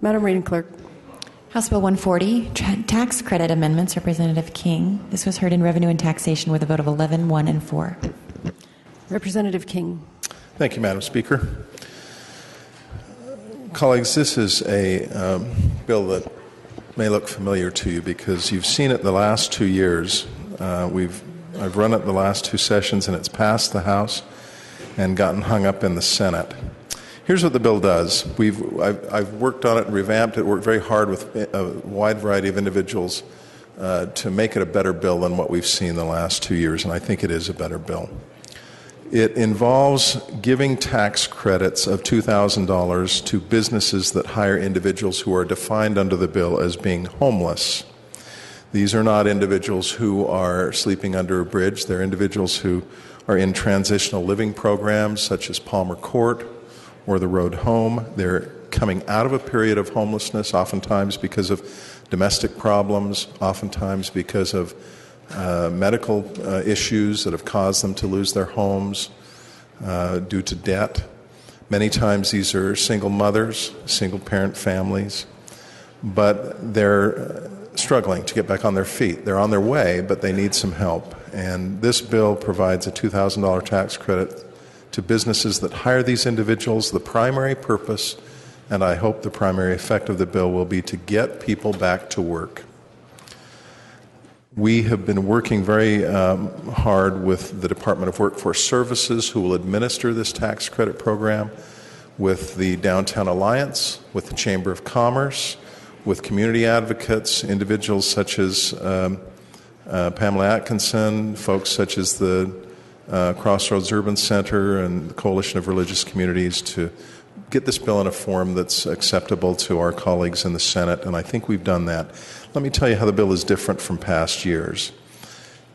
Madam Reading Clerk. House Bill 140, Tax Credit Amendments, Representative King. This was heard in Revenue and Taxation with a vote of 11, 1, and 4. Representative King. Thank you, Madam Speaker. Colleagues, this is a bill that may look familiar to you because you've seen it the last 2 years. I've run it the last 2 sessions, and it's passed the House and gotten hung up in the Senate. Here's what the bill does. I've worked on it and revamped it, worked very hard with a wide variety of individuals to make it a better bill than what we've seen the last 2 years, and I think it is a better bill. It involves giving tax credits of $2,000 to businesses that hire individuals who are defined under the bill as being homeless. These are not individuals who are sleeping under a bridge. They're individuals who are in transitional living programs such as Palmer Court or the Road Home. They're coming out of a period of homelessness, oftentimes because of domestic problems, oftentimes because of medical issues that have caused them to lose their homes due to debt. Many times these are single mothers, single parent families, but they're struggling to get back on their feet. They're on their way, but they need some help. And this bill provides a $2,000 tax credit to businesses that hire these individuals. The primary purpose, and I hope the primary effect of the bill, will be to get people back to work. We have been working very hard with the Department of Workforce Services, who will administer this tax credit program, with the Downtown Alliance, with the Chamber of Commerce, with community advocates, individuals such as Pamela Atkinson, folks such as the Crossroads Urban Center and the Coalition of Religious Communities, to get this bill in a form that's acceptable to our colleagues in the Senate, and I think we've done that. Let me tell you how the bill is different from past years.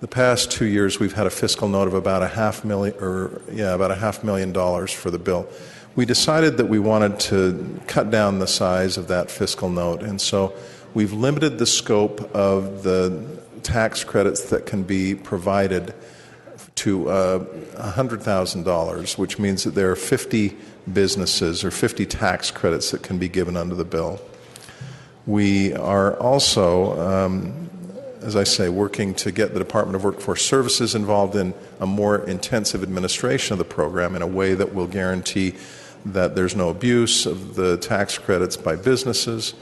The past 2 years, we've had a fiscal note of about $500,000 for the bill. We decided that we wanted to cut down the size of that fiscal note, and so we've limited the scope of the tax credits that can be provided to $100,000, which means that there are 50 businesses or 50 tax credits that can be given under the bill. We are also, as I say, working to get the Department of Workforce Services involved in a more intensive administration of the program in a way that will guarantee that there's no abuse of the tax credits by businesses,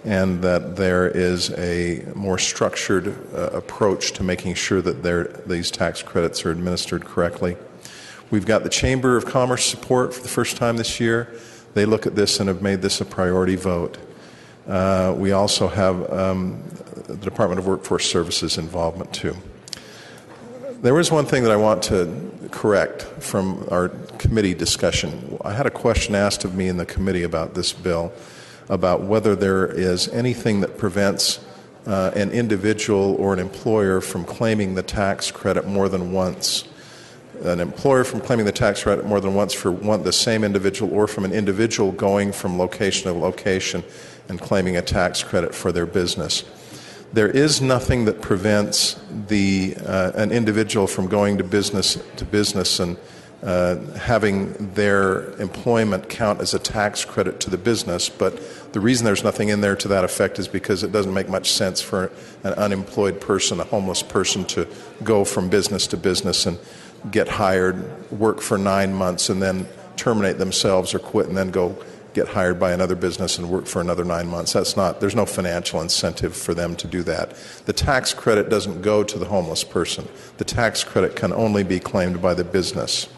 and that there is a more structured approach to making sure that these tax credits are administered correctly. We've got the Chamber of Commerce support for the first time this year. They look at this and have made this a priority vote. We also have the Department of Workforce Services involvement too. There is one thing that I want to correct from our committee discussion. I had a question asked of me in the committee about this bill, about whether there is anything that prevents an individual or an employer from claiming the tax credit more than once. An employer from claiming the tax credit more than once for the same individual, or from an individual going from location to location and claiming a tax credit for their business. There is nothing that prevents an individual from going to business and having their employment count as a tax credit to the business, but the reason there's nothing in there to that effect is because it doesn't make much sense for an unemployed person, a homeless person, to go from business to business and get hired, work for 9 months, and then terminate themselves or quit and then go get hired by another business and work for another 9 months. There's no financial incentive for them to do that. The tax credit doesn't go to the homeless person. The tax credit can only be claimed by the business.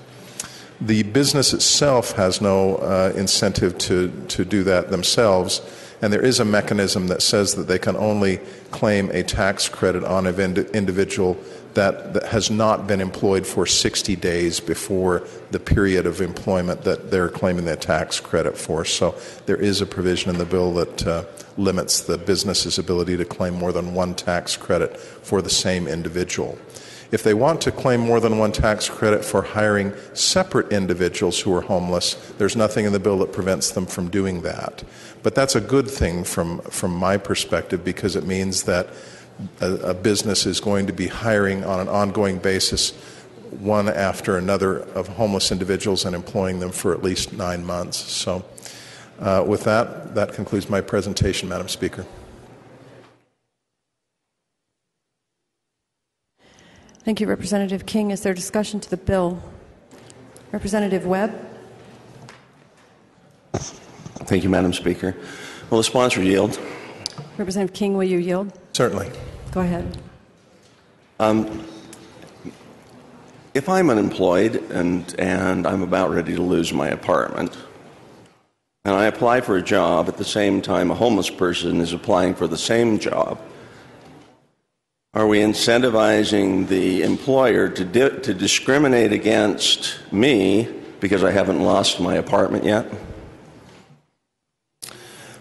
The business itself has no incentive to do that themselves, and there is a mechanism that says that they can only claim a tax credit on an individual that has not been employed for 60 days before the period of employment that they're claiming their tax credit for. So there is a provision in the bill that limits the business's ability to claim more than one tax credit for the same individual. If they want to claim more than one tax credit for hiring separate individuals who are homeless, there's nothing in the bill that prevents them from doing that. But that's a good thing from my perspective, because it means that a business is going to be hiring on an ongoing basis one after another of homeless individuals and employing them for at least 9 months. So With that, that concludes my presentation, Madam Speaker. Thank you, Representative King. Is there discussion to the bill? Representative Webb. Thank you, Madam Speaker. Will the sponsor yield? Representative King, will you yield? Certainly. Go ahead. If I'm unemployed and I'm about ready to lose my apartment, and I apply for a job at the same time a homeless person is applying for the same job, are we incentivizing the employer to discriminate against me because I haven't lost my apartment yet?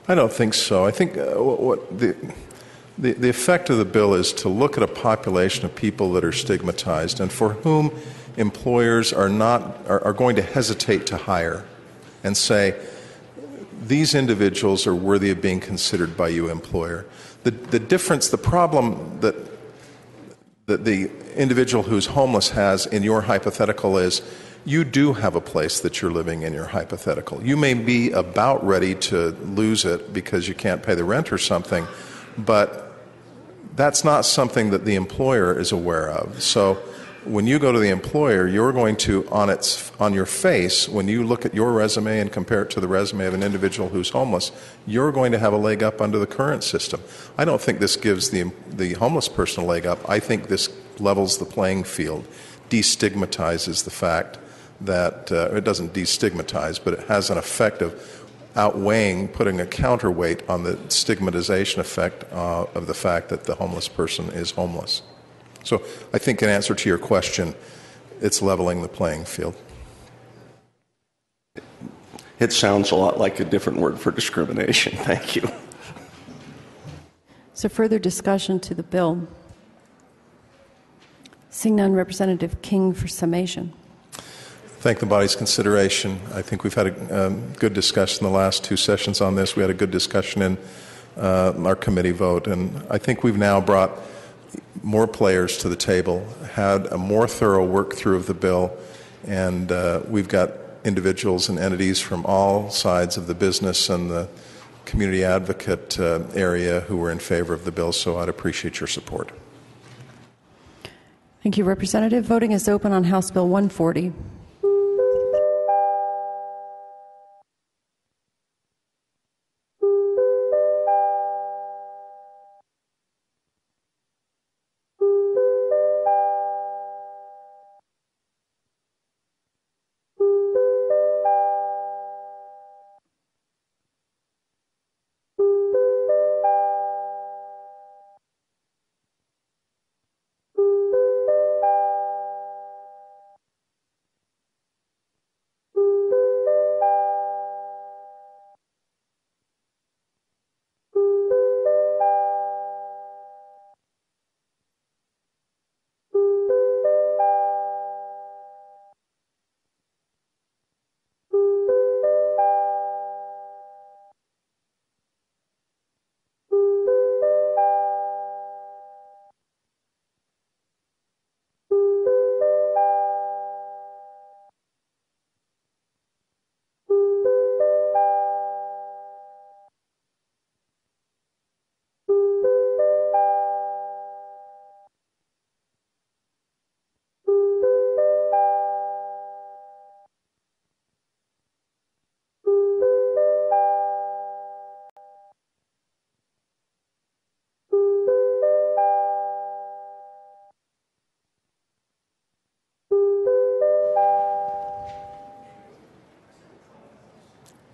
I don't think so. I think what the effect of the bill is to look at a population of people that are stigmatized and for whom employers are going to hesitate to hire and say, these individuals are worthy of being considered by you, employer. The difference, the problem that the individual who's homeless has in your hypothetical is you do have a place that you're living in your hypothetical. You may be about ready to lose it because you can't pay the rent or something, but that's not something that the employer is aware of. So when you go to the employer, you're going to, on your face, when you look at your resume and compare it to the resume of an individual who's homeless, you're going to have a leg up under the current system. I don't think this gives the homeless person a leg up. I think this levels the playing field, destigmatizes the fact that it doesn't destigmatize, but it has an effect of outweighing, putting a counterweight on the stigmatization effect of the fact that the homeless person is homeless. So I think in answer to your question, it's leveling the playing field. It sounds a lot like a different word for discrimination. Thank you. Is there further discussion to the bill? Seeing none, Representative King for summation. Thank the body's consideration. I think we've had a good discussion in the last two sessions on this. We had a good discussion in our committee vote, and I think we've now brought more players to the table, had a more thorough work through of the bill, and we've got individuals and entities from all sides of the business and the community advocate area who were in favor of the bill, so I'd appreciate your support. Thank you, Representative. Voting is open on House Bill 140.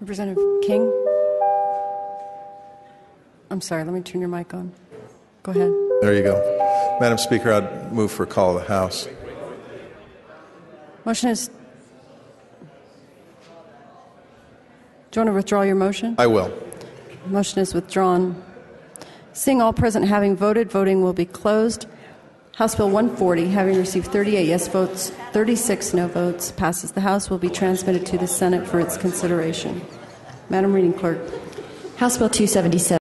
Representative King? I'm sorry, let me turn your mic on. Go ahead. There you go. Madam Speaker, I'd move for a call of the House. Motion is... Do you want to withdraw your motion? I will. Motion is withdrawn. Seeing all present having voted, voting will be closed. House Bill 140, having received 38 yes votes, 36 no votes, passes. The House will be transmitted to the Senate for its consideration. Madam Reading Clerk. House Bill 277.